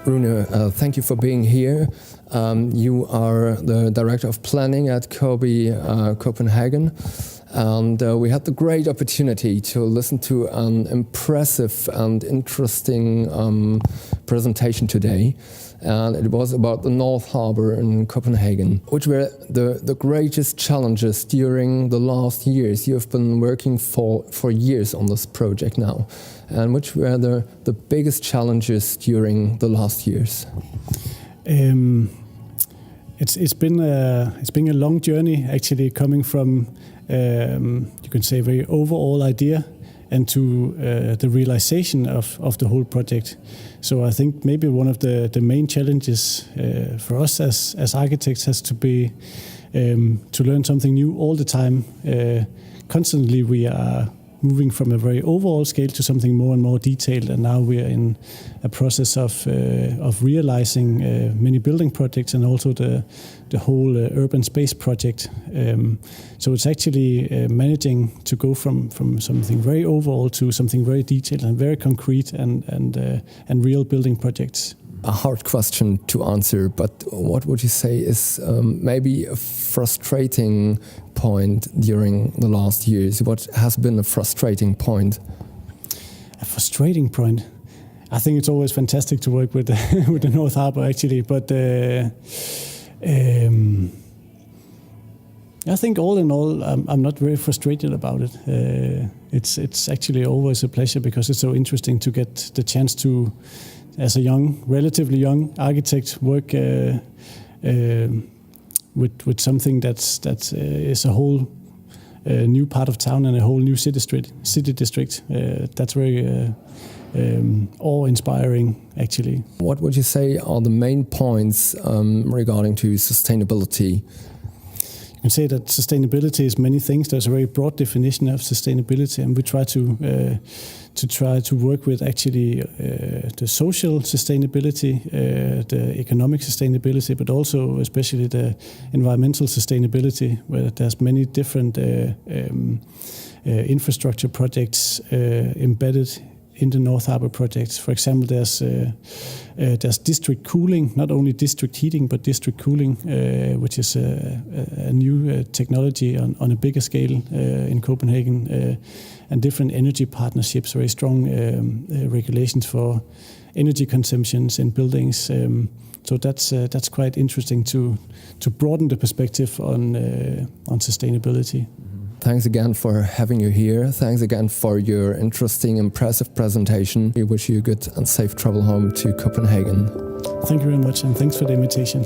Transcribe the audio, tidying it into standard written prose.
Rune, thank you for being here. You are the Director of Planning at Kobe, Copenhagen. And we had the great opportunity to listen to an impressive and interesting presentation today. And it was about the North Harbour in Copenhagen, which were the greatest challenges during the last years. You have been working for years on this project now. And which were the biggest challenges during the last years? It's been a long journey, actually, coming from you can say a very overall idea and to the realization of the whole project. So I think maybe one of the main challenges for us as architects has to be to learn something new all the time. Constantly we are moving from a very overall scale to something more and more detailed, and now we are in a process of realizing many building projects and also the whole urban space project. So it's actually managing to go from something very overall to something very detailed and very concrete and real building projects. A hard question to answer, but what would you say is maybe a frustrating point during the last years? What has been a frustrating point? A frustrating point? I think it's always fantastic to work with the North Harbour, actually, but I think all in all, I'm not very frustrated about it. It's actually always a pleasure because it's so interesting to get the chance to, as a relatively young architect, work with something that is a whole new part of town and a whole new city district. That's very awe-inspiring, actually. What would you say are the main points regarding to sustainability? You can say that sustainability is many things. There's a very broad definition of sustainability, and we try to work with actually the social sustainability, the economic sustainability, but also especially the environmental sustainability, where there's many different infrastructure projects embedded in the North Harbour projects. For example, there's district cooling, not only district heating, but district cooling, which is a new technology on a bigger scale in Copenhagen, and different energy partnerships, very strong regulations for energy consumptions in buildings. So that's quite interesting to broaden the perspective on sustainability. Thanks again for having you here. Thanks again for your interesting, impressive presentation. We wish you a good and safe travel home to Copenhagen. Thank you very much, and thanks for the invitation.